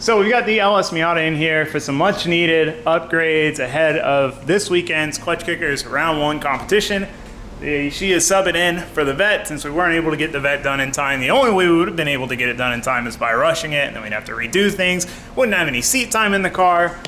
So we've got the LS Miata in here for some much needed upgrades ahead of this weekend's Clutch Kickers round 1 competition. She is subbing in for the vet since we weren't able to get the vet done in time. The only way we would have been able to get it done in time is by rushing it, and then we'd have to redo things. Wouldn't have any seat time in the car.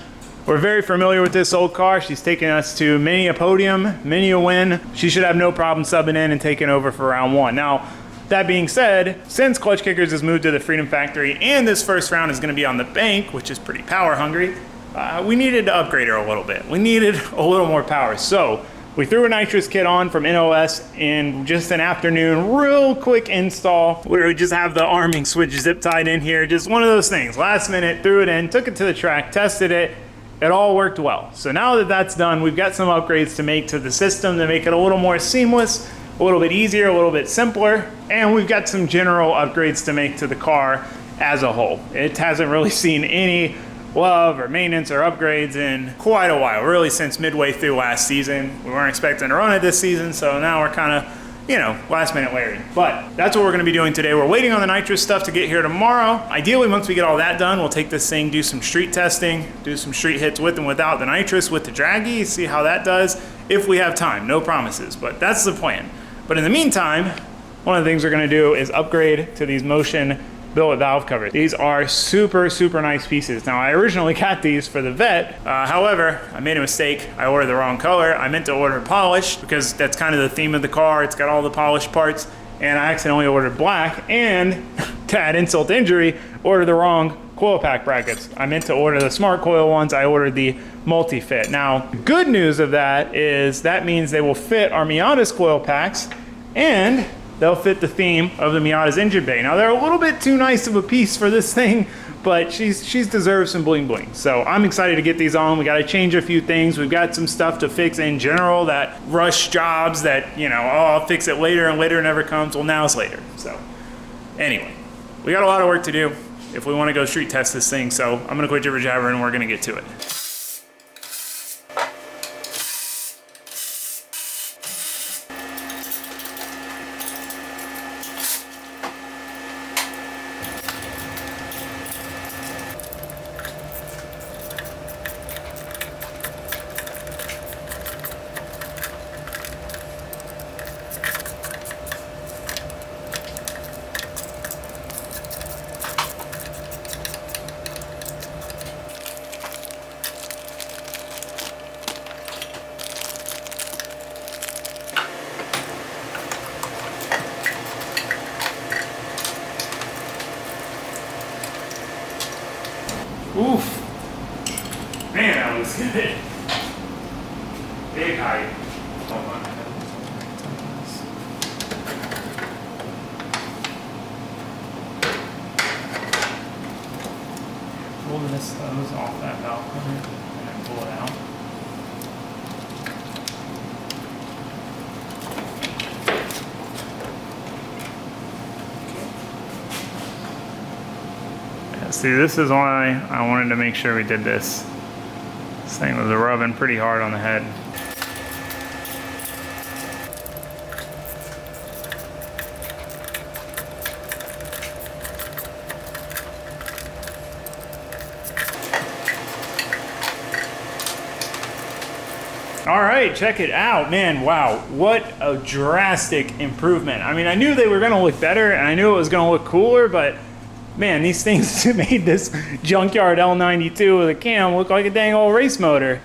We're very familiar with this old car. She's taken us to many a podium, many a win. She should have no problem subbing in and taking over for round 1. Now, that being said, since Clutch Kickers has moved to the Freedom Factory and this first round is going to be on the bank, which is pretty power hungry, we needed to upgrade her a little bit. We needed a little more power. So we threw a Nitrous kit on from NOS in just an afternoon, real quick install where we just have the arming switch zip tied in here. Just one of those things. Last minute, threw it in, took it to the track, tested it. It all worked well. So now that that's done, we've got some upgrades to make to the system to make it a little more seamless, a little bit easier, a little bit simpler, and we've got some general upgrades to make to the car as a whole. It hasn't really seen any love or maintenance or upgrades in quite a while, really since midway through last season. We weren't expecting to run it this season, so now we're kind of, last minute layering. But that's what we're going to be doing today. We're waiting on the Nitrous stuff to get here tomorrow. Ideally, once we get all that done, we'll take this thing, do some street testing, do some street hits with and without the Nitrous with the Draggy, see how that does, if we have time. No promises, but that's the plan. But in the meantime, one of the things we're going to do is upgrade to these Motion billet valve covers. These are super, super nice pieces. Now, I originally got these for the vet. However, I made a mistake. I ordered the wrong color. I meant to order polished because that's kind of the theme of the car. It's got all the polished parts. And I accidentally ordered black. And to add insult to injury, ordered the wrong coil pack brackets. I meant to order the smart coil ones. I ordered the multi-fit. Now, good news of that is that means they will fit our Miata's coil packs and they'll fit the theme of the Miata's engine bay. Now, they're a little bit too nice of a piece for this thing, but she's deserves some bling bling. So I'm excited to get these on. We got to change a few things. We've got some stuff to fix in general, that rush jobs that, I'll fix it later and later never comes. Well, now's later. So anyway, we got a lot of work to do if we want to go street test this thing. So I'm going to quit jibber jabber and we're going to get to it. Oof. Man, that was good. Big height. Hold on. Pull this hose off that valve cover and then pull it out. See, this is why I wanted to make sure we did this. This thing was rubbing pretty hard on the head. All right, check it out. Man, wow, what a drastic improvement. I mean, I knew they were gonna look better and I knew it was gonna look cooler, but man, these things made this junkyard L92 with a cam look like a dang old race motor.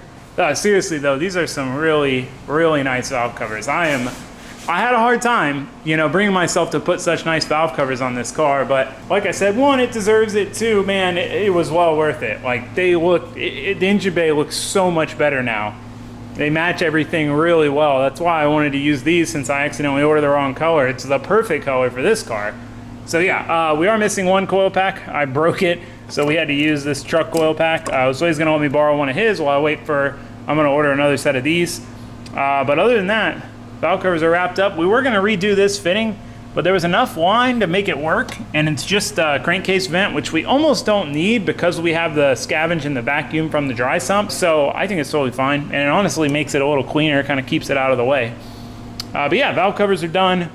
Seriously though, these are some really, really nice valve covers. I had a hard time, bringing myself to put such nice valve covers on this car, but like I said, one, it deserves it. Two, man, it was well worth it. Like, they look, the engine bay looks so much better now. They match everything really well. That's why I wanted to use these since I accidentally ordered the wrong color. It's the perfect color for this car. So yeah, we are missing one coil pack. I broke it, so we had to use this truck coil pack. So he's gonna let me borrow one of his while I wait I'm gonna order another set of these. But other than that, valve covers are wrapped up. We were gonna redo this fitting, but there was enough line to make it work, and it's just a crankcase vent, which we almost don't need because we have the scavenge and the vacuum from the dry sump. So I think it's totally fine, and it honestly makes it a little cleaner, kind of keeps it out of the way. But yeah, valve covers are done.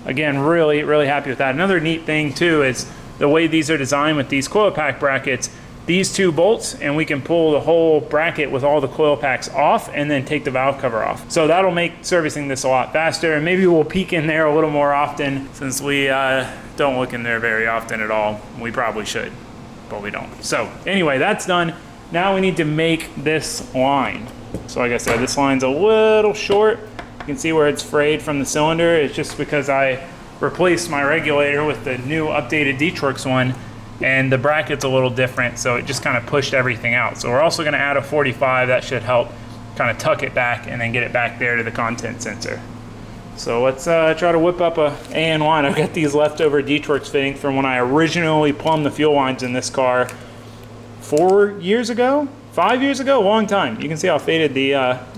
Again, really, really happy with that. Another neat thing too is the way these are designed with these coil pack brackets. these two bolts and we can pull the whole bracket with all the coil packs off and then take the valve cover off. So that'll make servicing this a lot faster, and maybe we'll peek in there a little more often since we don't look in there very often at all. We probably should, but we don't. So anyway, that's done. Now we need to make this line. So like I said, this line's a little short. You can see where it's frayed from the cylinder. It's just because I replaced my regulator with the new updated Nitrous one, and the bracket's a little different, so it just kind of pushed everything out. So we're also going to add a 45. That should help kind of tuck it back and then get it back there to the content sensor. So let's try to whip up a AN line. I've got these leftover Nitrous fittings from when I originally plumbed the fuel lines in this car 4 years ago, 5 years ago, a long time. You can see how faded the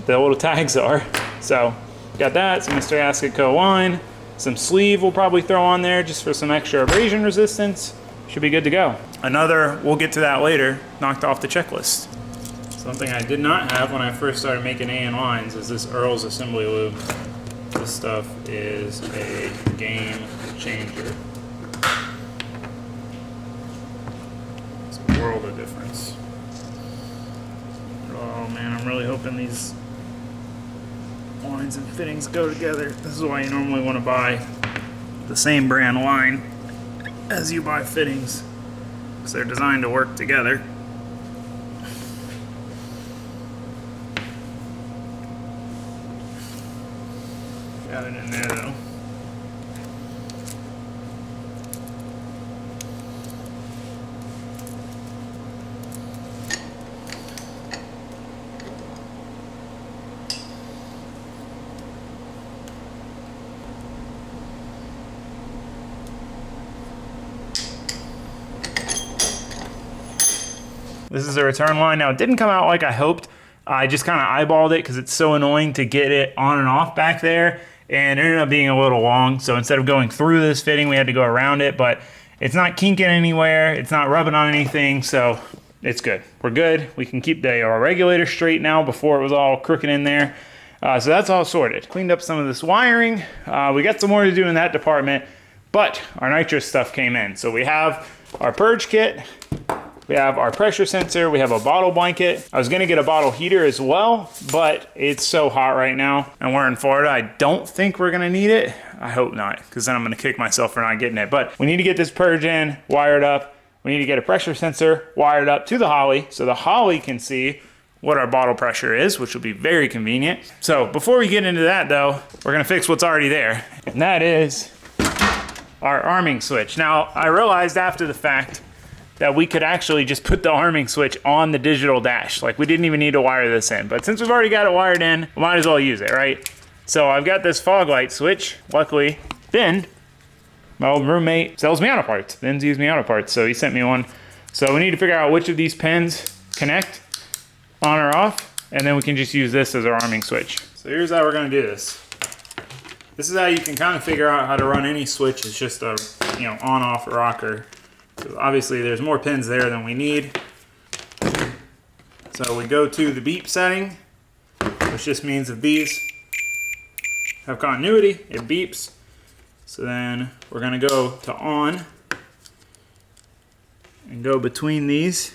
little tags are. So got that, some Mr. Gasket line, some sleeve we'll probably throw on there just for some extra abrasion resistance. Should be good to go. Another, we'll get to that later, knocked off the checklist. Something I did not have when I first started making AN lines is this Earl's assembly lube. This stuff is a game changer. It's a world of difference. Oh man, I'm really hoping these lines and fittings go together. This is why you normally want to buy the same brand line as you buy fittings, because they're designed to work together. Got it in there though. This is a return line. Now, it didn't come out like I hoped. I just kind of eyeballed it because it's so annoying to get it on and off back there, and it ended up being a little long. So instead of going through this fitting, we had to go around it, but it's not kinking anywhere. It's not rubbing on anything, so it's good. We're good. We can keep the regulator straight now. Before it was all crooked in there. So that's all sorted. Cleaned up some of this wiring. We got some more to do in that department, but our nitrous stuff came in. So we have our purge kit. We have our pressure sensor, we have a bottle blanket. I was gonna get a bottle heater as well, but it's so hot right now and we're in Florida. I don't think we're gonna need it. I hope not, because then I'm gonna kick myself for not getting it. But we need to get this purge in, wired up. We need to get a pressure sensor wired up to the Holly so the Holly can see what our bottle pressure is, which will be very convenient. So before we get into that though, we're gonna fix what's already there, and that is our arming switch. Now, I realized after the fact that we could actually just put the arming switch on the digital dash. Like, we didn't even need to wire this in. But since we've already got it wired in, we might as well use it, right? So I've got this fog light switch. Luckily, Ben, my old roommate, sells Miata parts. Ben's used Miata parts, so he sent me one. So we need to figure out which of these pins connect on or off, and then we can just use this as our arming switch. So here's how we're gonna do this. This is how you can kind of figure out how to run any switch. It's just a, on-off rocker. So obviously there's more pins there than we need. So we go to the beep setting, which just means if these have continuity, it beeps. So then we're gonna go to on and go between these.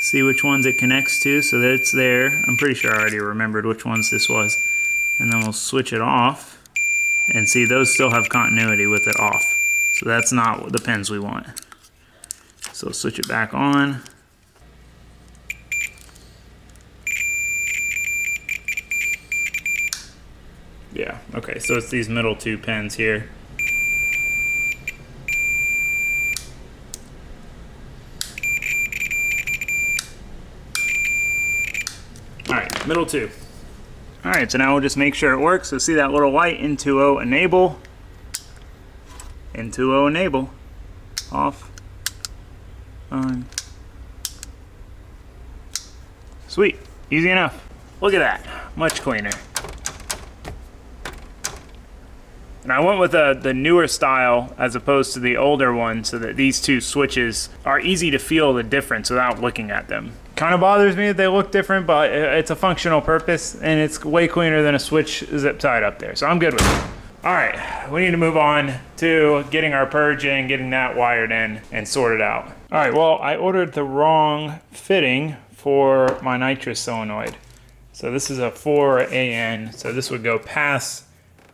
See which ones it connects to, so that it's there. I'm pretty sure I already remembered which ones this was. And then we'll switch it off and see those still have continuity with it off. So that's not the pins we want. So switch it back on. Yeah, okay, so it's these middle two pins here. All right, middle two. All right, so now we'll just make sure it works. So see that little light, N2O enable. N2O enable, off, on. Sweet, easy enough. Look at that, much cleaner. And I went with the newer style as opposed to the older one so that these two switches are easy to feel the difference without looking at them. Kind of bothers me that they look different, but it's a functional purpose and it's way cleaner than a switch zip tied up there. So I'm good with it. All right, we need to move on to getting our purge in, getting that wired in and sorted out. All right, well, I ordered the wrong fitting for my nitrous solenoid. So this is a 4AN, so this would go past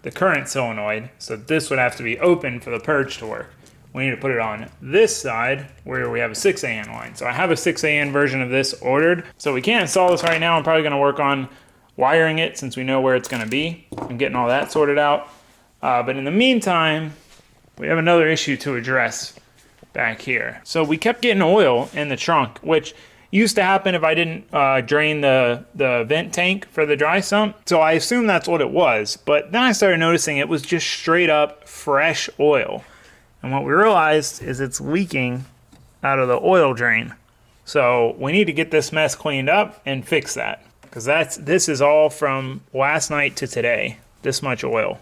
the current solenoid. So this would have to be open for the purge to work. We need to put it on this side where we have a 6AN line. So I have a 6AN version of this ordered. So we can't install this right now. I'm probably gonna work on wiring it since we know where it's gonna be and getting all that sorted out. But in the meantime, we have another issue to address back here. So we kept getting oil in the trunk, which used to happen if I didn't drain the vent tank for the dry sump. So I assumed that's what it was. But then I started noticing it was just straight up fresh oil. And what we realized is it's leaking out of the oil drain. So we need to get this mess cleaned up and fix that. Because this is all from last night to today, this much oil.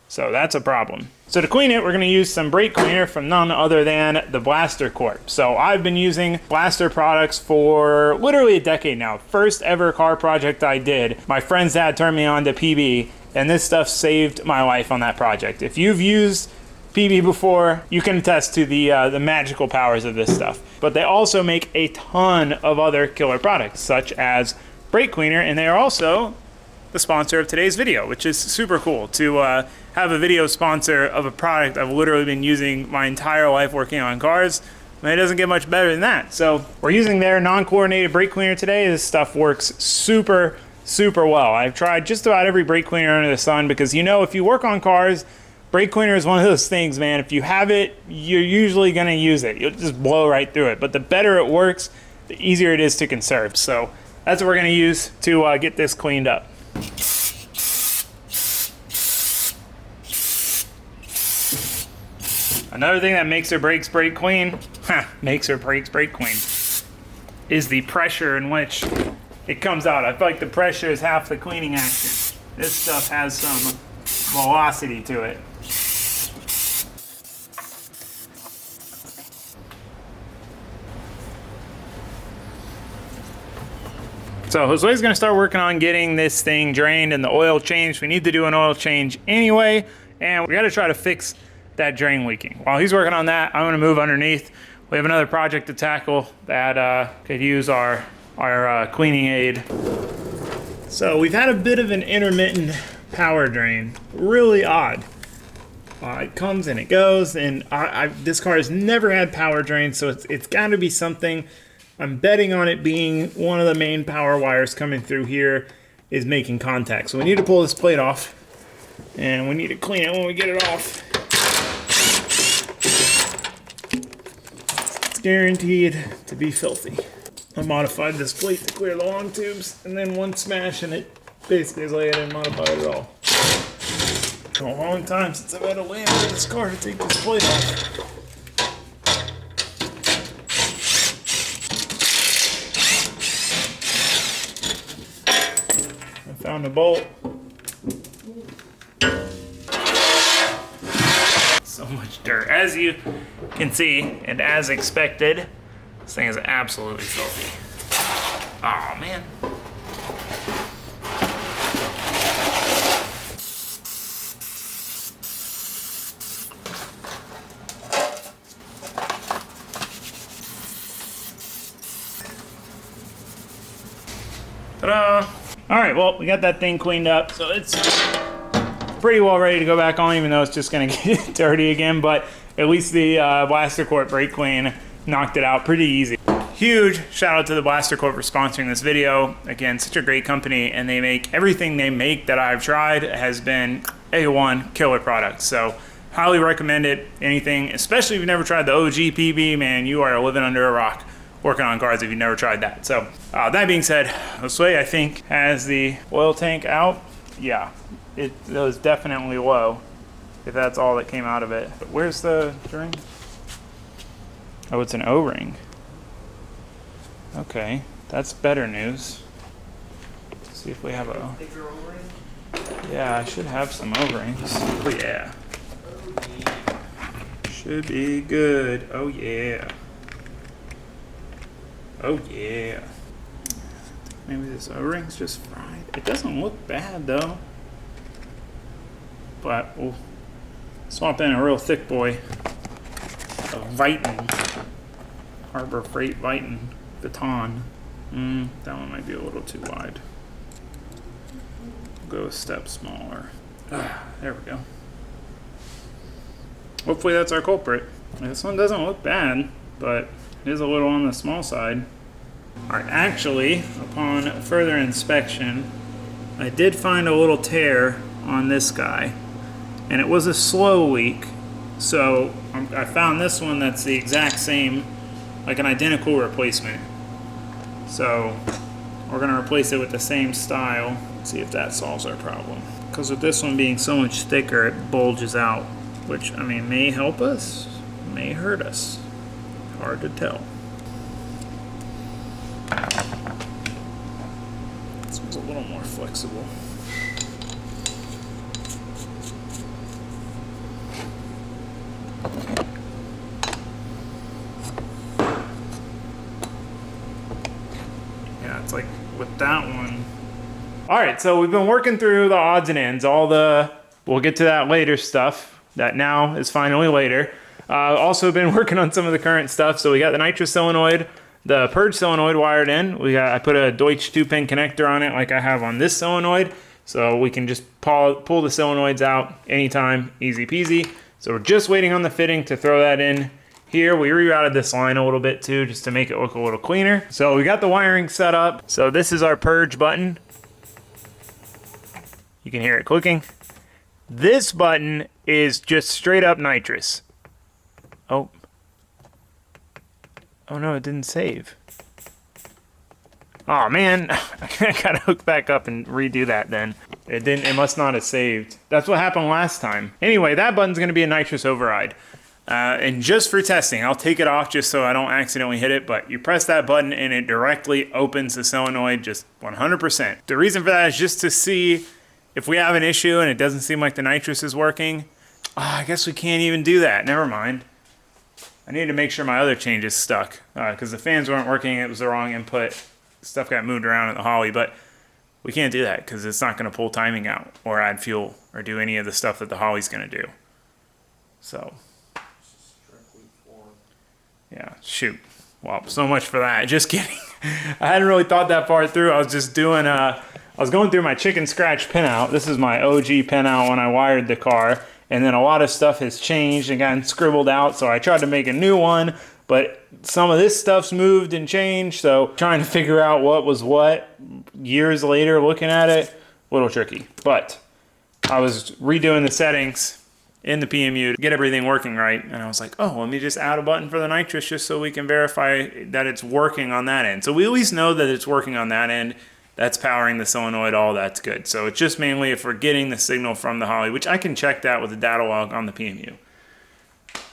So that's a problem. So to clean it, we're gonna use some brake cleaner from none other than the Blaster Corp. So I've been using Blaster products for literally a decade now. First ever car project I did, my friend's dad turned me on to PB, and this stuff saved my life on that project. If you've used PB before, you can attest to the magical powers of this stuff. But they also make a ton of other killer products, such as brake cleaner, and they are also the sponsor of today's video, which is super cool to have a video sponsor of a product I've literally been using my entire life working on cars. And it doesn't get much better than that. So we're using their non-coordinated brake cleaner today. This stuff works super, super well. I've tried just about every brake cleaner under the sun because, you know, if you work on cars, brake cleaner is one of those things, man. If you have it, you're usually gonna use it. You'll just blow right through it. But the better it works, the easier it is to conserve. So that's what we're gonna use to get this cleaned up. Another thing that makes or breaks brake clean, makes or breaks brake clean, is the pressure in which it comes out. I feel like the pressure is half the cleaning action. This stuff has some velocity to it. So Josue's gonna start working on getting this thing drained and the oil changed. We need to do an oil change anyway, and we gotta try to fix that drain leaking. While he's working on that, I'm gonna move underneath. We have another project to tackle that could use our cleaning aid. So we've had a bit of an intermittent power drain, really odd. It comes and it goes, and this car has never had power drain, so it's gotta be something. I'm betting on it being one of the main power wires coming through here is making contact. So we need to pull this plate off, and we need to clean it when we get it off. It's guaranteed to be filthy. I modified this plate to clear the long tubes, and then one smash, and it basically is like I didn't modify it at all. It's been a long time since I've had to land in this car to take this plate off. Found a bolt. So much dirt. As you can see, and as expected, this thing is absolutely filthy. Oh man. Ta-da! All right, well, we got that thing cleaned up, so it's pretty well ready to go back on, even though it's just gonna get dirty again, but at least the Blaster Corp brake clean knocked it out pretty easy. Huge shout out to the Blaster Corp for sponsoring this video. Again, such a great company, and they make everything they make that I've tried has been A1 killer products. So highly recommend it. Anything, especially if you've never tried the OG PB, man, you are living under a rock working on cars if you've never tried that. So that being said, Josue, I think, has the oil tank out. Yeah, it was definitely low, if that's all that came out of it. But where's the ring? Oh, it's an O-ring. Okay, that's better news. Let's see if we have a... Yeah, I should have some O-rings. Oh yeah. Should be good. Oh yeah. Oh yeah. Maybe this O-ring's just fried. It doesn't look bad though. but we'll swap in a real thick boy, a Viton, Harbor Freight Viton baton. That one might be a little too wide. We'll go a step smaller. There we go. Hopefully that's our culprit. This one doesn't look bad, but it is a little on the small side. All right, actually, upon further inspection, I did find a little tear on this guy, and it was a slow leak. So I found this one that's the exact same, like an identical replacement. So we're gonna replace it with the same style, see if that solves our problem. Because with this one being so much thicker, it bulges out, which, I mean, may help us, may hurt us. Hard to tell. This one's a little more flexible. Yeah, it's like with that one. All right, so we've been working through the odds and ends, we'll get to that later stuff that now is finally later. Also been working on some of the current stuff. So we got the nitrous solenoid, the purge solenoid wired in. I put a Deutsch 2-pin connector on it like I have on this solenoid. So we can just pull the solenoids out anytime, easy peasy. So we're just waiting on the fitting to throw that in here. We rerouted this line a little bit too, just to make it look a little cleaner. So we got the wiring set up. So this is our purge button. You can hear it clicking. This button is just straight up nitrous. Oh no, it didn't save. Oh man, I gotta hook back up and redo that then. It must not have saved. That's what happened last time. Anyway, that button's gonna be a nitrous override. And just for testing, I'll take it off just so I don't accidentally hit it, but you press that button and it directly opens the solenoid just 100%. The reason for that is just to see if we have an issue and it doesn't seem like the nitrous is working. I guess we can't even do that, never mind. I need to make sure my other changes stuck because the fans weren't working, it was the wrong input. Stuff got moved around at the Holly, but we can't do that because it's not gonna pull timing out or add fuel or do any of the stuff that the Holly's gonna do. So, yeah, shoot. Well, so much for that, just kidding. I hadn't really thought that far through. I was just doing, I was going through my chicken scratch pinout. This is my OG pinout when I wired the car. And then a lot of stuff has changed and gotten scribbled out. So I tried to make a new one, but some of this stuff's moved and changed. So trying to figure out what was what years later, looking at it, a little tricky. But I was redoing the settings in the PMU to get everything working right. And I was like, oh, let me just add a button for the nitrous just so we can verify that it's working on that end. So we at least know that it's working on that end. That's powering the solenoid, all that's good. So it's just mainly if we're getting the signal from the Holly, which I can check that with the data log on the PMU.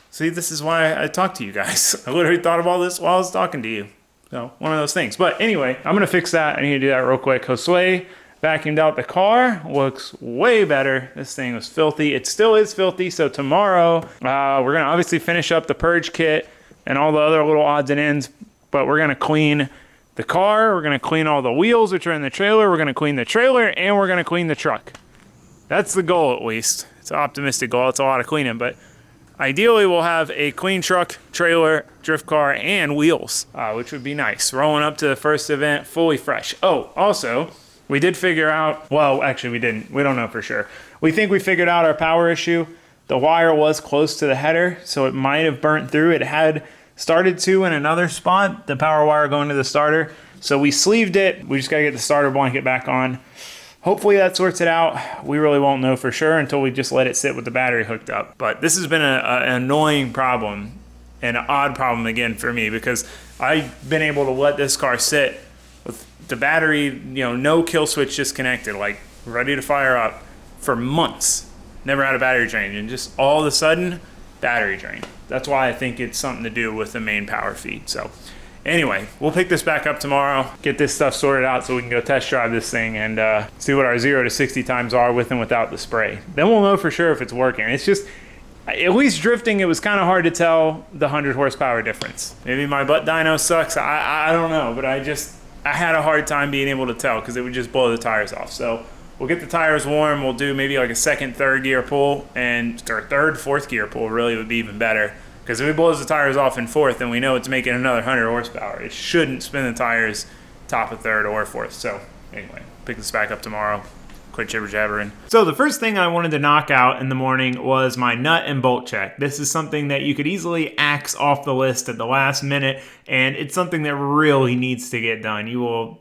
See, this is why I talk to you guys. I literally thought of all this while I was talking to you. So one of those things. But anyway, I'm gonna fix that. I need to do that real quick. Josue vacuumed out the car, looks way better. This thing was filthy. It still is filthy. So tomorrow, we're gonna obviously finish up the purge kit and all the other little odds and ends, but we're gonna clean the car, we're gonna clean all the wheels which are in the trailer, we're gonna clean the trailer, and we're gonna clean the truck. That's the goal, at least. It's an optimistic goal, it's a lot of cleaning, but ideally we'll have a clean truck, trailer, drift car, and wheels, which would be nice. Rolling up to the first event fully fresh. Oh, also, we did figure out, well, actually we didn't, we don't know for sure. We think we figured out our power issue. The wire was close to the header, so it might have burnt through. It had started to in another spot, the power wire going to the starter. So we sleeved it. We just gotta get the starter blanket back on. Hopefully that sorts it out. We really won't know for sure until we just let it sit with the battery hooked up. But this has been an annoying problem and an odd problem again for me because I've been able to let this car sit with the battery, no kill switch disconnected, like ready to fire up for months. Never had a battery drain, and just all of a sudden, battery drain. That's why I think it's something to do with the main power feed. So anyway, we'll pick this back up tomorrow, get this stuff sorted out so we can go test drive this thing and see what our 0 to 60 times are with and without the spray. Then we'll know for sure if it's working. It's just, at least drifting, it was kind of hard to tell the 100 horsepower difference. Maybe my butt dyno sucks, I don't know, but I had a hard time being able to tell because it would just blow the tires off. So we'll get the tires warm. We'll do maybe like a second, third gear pull, or third, fourth gear pull really would be even better. Because if it blows the tires off in fourth, then we know it's making another 100 horsepower. It shouldn't spin the tires top of third or fourth. So anyway, pick this back up tomorrow. Quit jibber jabbering. So the first thing I wanted to knock out in the morning was my nut and bolt check. This is something that you could easily axe off the list at the last minute, and it's something that really needs to get done.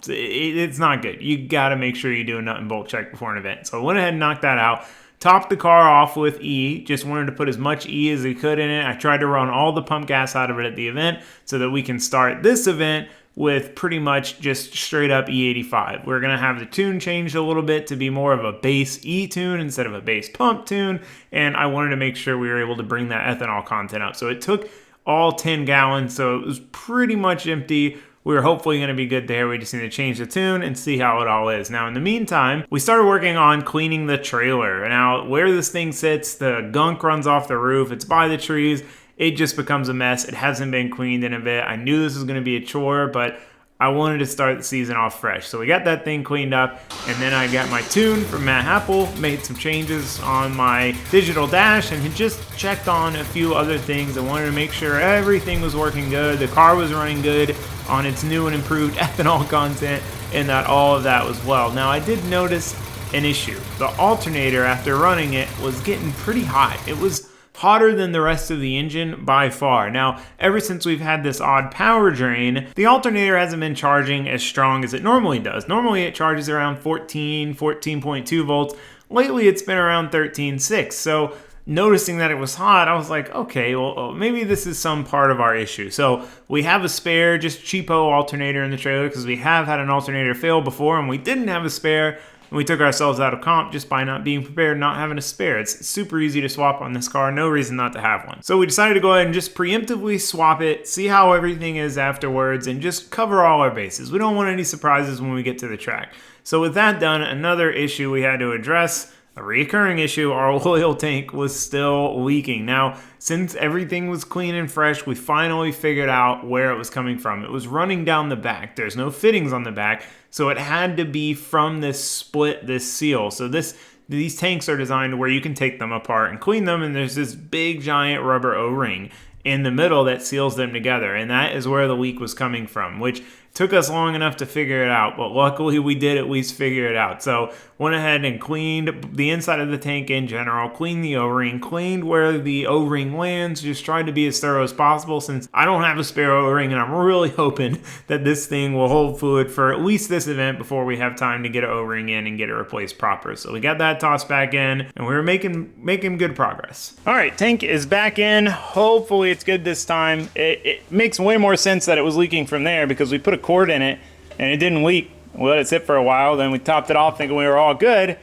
It's not good. You gotta make sure you do a nut and bolt check before an event. So I went ahead and knocked that out. Topped the car off with E, just wanted to put as much E as I could in it. I tried to run all the pump gas out of it at the event so that we can start this event with pretty much just straight up E85. We're gonna have the tune changed a little bit to be more of a base E tune instead of a base pump tune, and I wanted to make sure we were able to bring that ethanol content up. So it took all 10 gallons, so it was pretty much empty. We were hopefully going to be good there. We just need to change the tune and see how it all is. Now, in the meantime, we started working on cleaning the trailer. Now, where this thing sits, the gunk runs off the roof. It's by the trees. It just becomes a mess. It hasn't been cleaned in a bit. I knew this was going to be a chore, but I wanted to start the season off fresh. So we got that thing cleaned up, and then I got my tune from Matt Happel, made some changes on my digital dash, and had just checked on a few other things. I wanted to make sure everything was working good, the car was running good on its new and improved ethanol content, and that all of that was well. Now, I did notice an issue. The alternator, after running it, was getting pretty hot. It was hotter than the rest of the engine by far. Now, ever since we've had this odd power drain, the alternator hasn't been charging as strong as it normally does. Normally it charges around 14.2 volts. Lately it's been around 13.6. So noticing that it was hot, I was like, okay, well, maybe this is some part of our issue. So we have a spare, just cheapo alternator in the trailer because we have had an alternator fail before and we didn't have a spare. And we took ourselves out of comp just by not being prepared, not having a spare. It's super easy to swap on this car, no reason not to have one. So we decided to go ahead and just preemptively swap it, see how everything is afterwards, and just cover all our bases. We don't want any surprises when we get to the track. So with that done, another issue we had to address, a recurring issue, our oil tank was still leaking. Now, since everything was clean and fresh, we finally figured out where it was coming from. It was running down the back. There's no fittings on the back, so it had to be from this split, this seal. So these tanks are designed where you can take them apart and clean them, and there's this big giant rubber O-ring in the middle that seals them together, and that is where the leak was coming from, which took us long enough to figure it out, but luckily we did at least figure it out. So went ahead and cleaned the inside of the tank in general, cleaned the O-ring, cleaned where the O-ring lands, just tried to be as thorough as possible since I don't have a spare O-ring, and I'm really hoping that this thing will hold fluid for at least this event before we have time to get an O-ring in and get it replaced proper. So we got that tossed back in, and we were making good progress. All right, tank is back in. Hopefully it's good this time. It makes way more sense that it was leaking from there because we put a cord in it and it didn't leak. We let it sit for a while, then we topped it off thinking we were all good,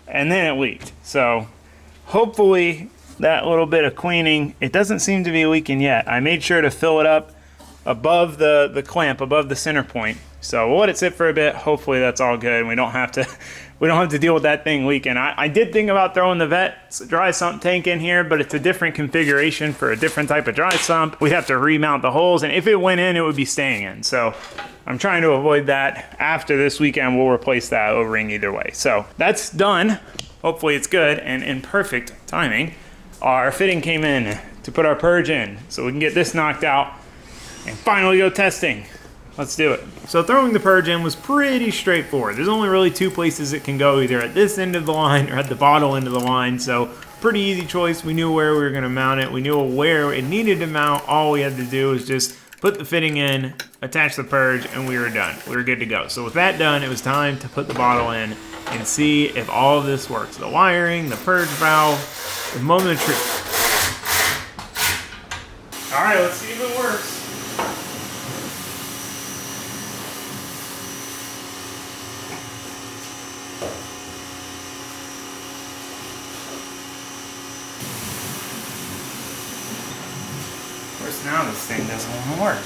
and then it leaked. So hopefully that little bit of cleaning, it doesn't seem to be leaking yet. I made sure to fill it up above the clamp, above the center point. So we'll let it sit for a bit. Hopefully that's all good and we don't have to deal with that thing leaking. I did think about throwing the vet dry sump tank in here, but it's a different configuration for a different type of dry sump. We'd have to remount the holes, and if it went in, it would be staying in. So I'm trying to avoid that. After this weekend, we'll replace that O-ring either way. So that's done. Hopefully it's good, and in perfect timing, our fitting came in to put our purge in so we can get this knocked out and finally go testing. Let's do it. So throwing the purge in was pretty straightforward. There's only really two places it can go, either at this end of the line or at the bottom end of the line. So pretty easy choice. We knew where we were going to mount it. We knew where it needed to mount. All we had to do was just put the fitting in, attach the purge, and we were done. We were good to go. So with that done, it was time to put the bottle in and see if all of this works. The wiring, the purge valve, the moment of truth. All right, let's see if it works. Now this thing doesn't want to work.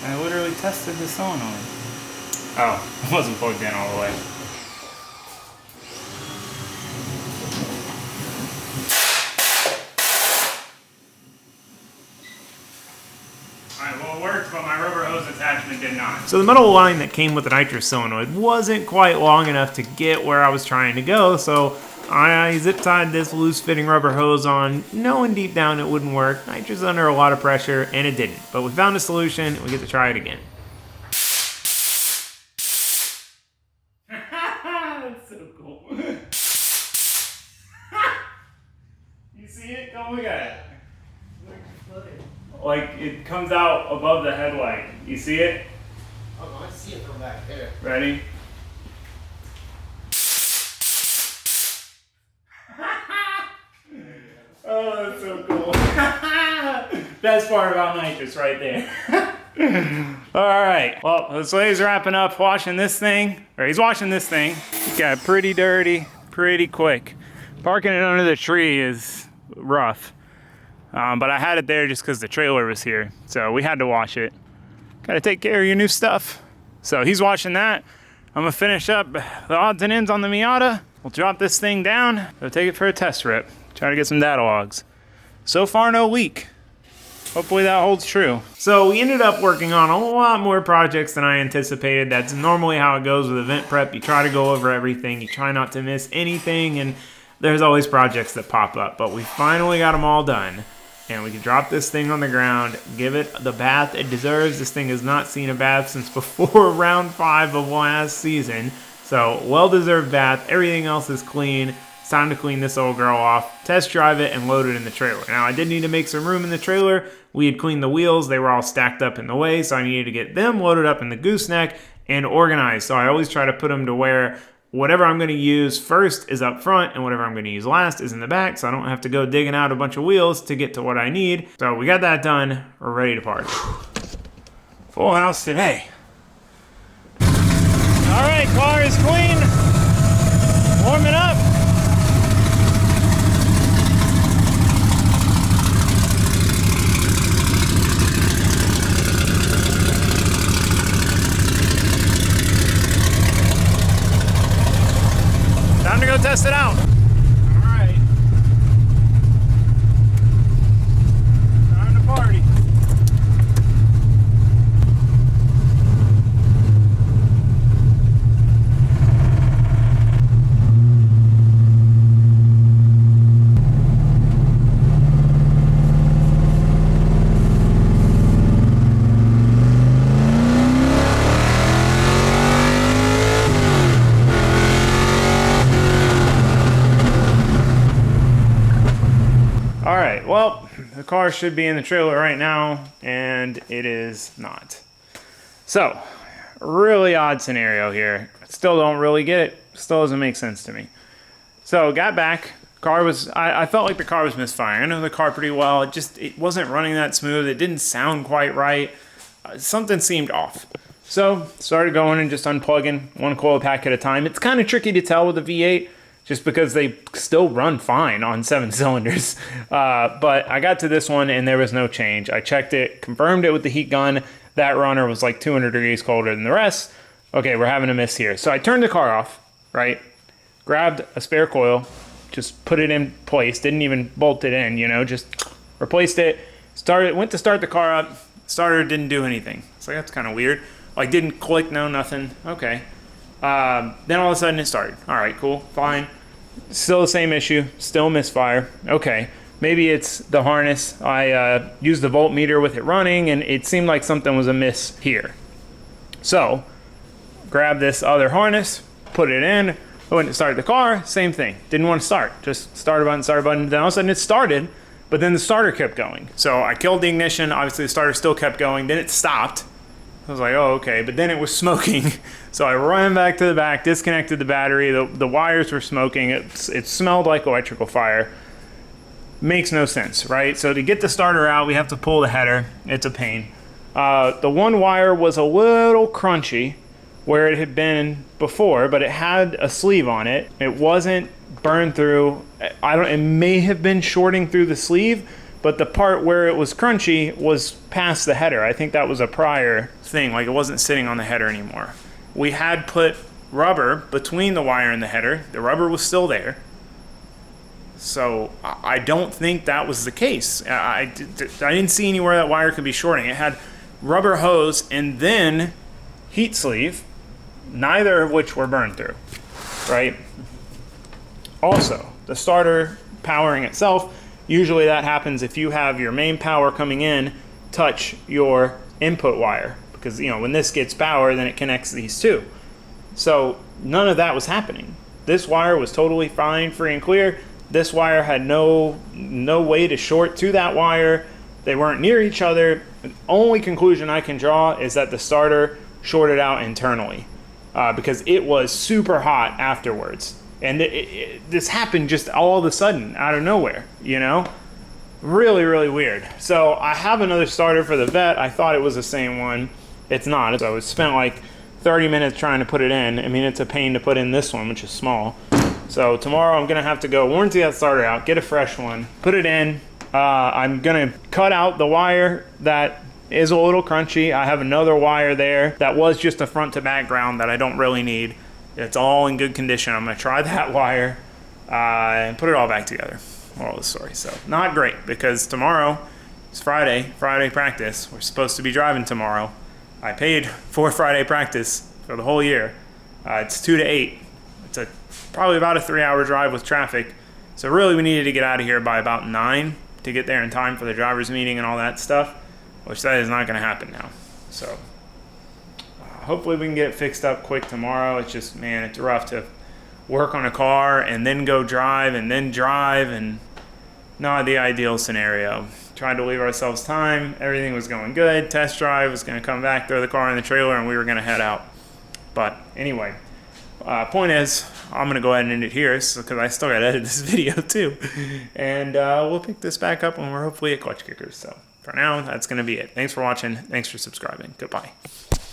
I literally tested the solenoid. Oh, it wasn't plugged in all the way. Alright, well it worked, but my rubber hose attachment did not. So the metal line that came with the nitrous solenoid wasn't quite long enough to get where I was trying to go, so I zip tied this loose fitting rubber hose on, knowing deep down it wouldn't work. Nitrous under a lot of pressure, and it didn't. But we found a solution, we get to try it again. That's so cool. You see it? Come look at it. Like, it comes out above the headlight. You see it? Oh, I see it from back there. Ready? Oh, that's so cool. Best part about nitrous right there. Alright, well, so he's wrapping up washing this thing, or he's washing this thing. It got pretty dirty, pretty quick. Parking it under the tree is rough. But I had it there just because the trailer was here. So we had to wash it. Gotta take care of your new stuff. So he's washing that. I'm gonna finish up the odds and ends on the Miata. We'll drop this thing down. We'll take it for a test rip. Try to get some data logs. So far, no leak. Hopefully that holds true. So we ended up working on a lot more projects than I anticipated. That's normally how it goes with event prep. You try to go over everything. You try not to miss anything, and there's always projects that pop up. But we finally got them all done. And we can drop this thing on the ground, give it the bath it deserves. This thing has not seen a bath since before round 5 of last season. So, well-deserved bath. Everything else is clean. It's time to clean this old girl off, test drive it, and load it in the trailer. Now, I did need to make some room in the trailer. We had cleaned the wheels. They were all stacked up in the way, so I needed to get them loaded up in the gooseneck and organized. So I always try to put them to where whatever I'm going to use first is up front, and whatever I'm going to use last is in the back, so I don't have to go digging out a bunch of wheels to get to what I need. So we got that done. We're ready to party. Full house today. All right, car is clean. Warming up. Time to go test it out. All right. Time to party. All right, well, the car should be in the trailer right now, and it is not. So, really odd scenario here. Still don't really get it. Still doesn't make sense to me. So, got back. Car was, I felt like the car was misfiring. I know the car pretty well. It wasn't running that smooth. It didn't sound quite right. Something seemed off. So, started going and just unplugging one coil pack at a time. It's kind of tricky to tell with the V8. Just because they still run fine on 7 cylinders. But I got to this one and there was no change. I checked it, confirmed it with the heat gun. That runner was like 200 degrees colder than the rest. Okay, we're having a miss here. So I turned the car off, right? Grabbed a spare coil, just put it in place, didn't even bolt it in, you know, just replaced it. Went to start the car up, starter didn't do anything. So that's kind of weird. Like didn't click, no nothing, okay. Then all of a sudden it started. All right, cool, fine. Still the same issue, still misfire. Okay, maybe it's the harness. I used the voltmeter with it running and it seemed like something was amiss here. So, grab this other harness, put it in, I went to start the car, same thing. Didn't want to start, just start a button, then all of a sudden it started, but then the starter kept going. So I killed the ignition, obviously the starter still kept going, then it stopped. I was like, oh, okay, but then it was smoking. So I ran back to the back, disconnected the battery, the wires were smoking, it smelled like electrical fire. Makes no sense, right? So to get the starter out, we have to pull the header. It's a pain. The one wire was a little crunchy where it had been before, but it had a sleeve on it. It wasn't burned through. It may have been shorting through the sleeve, but the part where it was crunchy was past the header. I think that was a prior thing, like it wasn't sitting on the header anymore. We had put rubber between the wire and the header. The rubber was still there. So I don't think that was the case. I didn't see anywhere that wire could be shorting. It had rubber hose and then heat sleeve, neither of which were burned through, right? Also, the starter powering itself, usually that happens if you have your main power coming in touch your input wire, because when this gets power, then it connects these two. So none of that was happening. This wire was totally fine, free and clear. This wire had no way to short to that wire. They weren't near each other. The only conclusion I can draw is that the starter shorted out internally because it was super hot afterwards. And this happened just all of a sudden out of nowhere, Really, really weird. So I have another starter for the Vet. I thought it was the same one. It's not. So I spent like 30 minutes trying to put it in. I mean, it's a pain to put in this one, which is small. So tomorrow I'm gonna have to go warranty that starter out, get a fresh one, put it in. I'm gonna cut out the wire that is a little crunchy. I have another wire there that was just a front to back ground that I don't really need. It's all in good condition. I'm gonna try that wire and put it all back together. Moral of the story. So not great, because tomorrow is Friday practice. We're supposed to be driving tomorrow. I paid for Friday practice for the whole year. It's 2 to 8. It's probably about a 3-hour drive with traffic. So really we needed to get out of here by about 9 to get there in time for the driver's meeting and all that stuff, which that is not going to happen now. So hopefully we can get it fixed up quick tomorrow. It's just, man, it's rough to work on a car and then go drive and not the ideal scenario. Tried to leave ourselves time. Everything was going good. Test drive was going to come back, throw the car in the trailer, and we were going to head out. But anyway, point is, I'm going to go ahead and end it here because I still got to edit this video too. And we'll pick this back up when we're hopefully at Clutch Kickers. So for now, that's going to be it. Thanks for watching. Thanks for subscribing. Goodbye.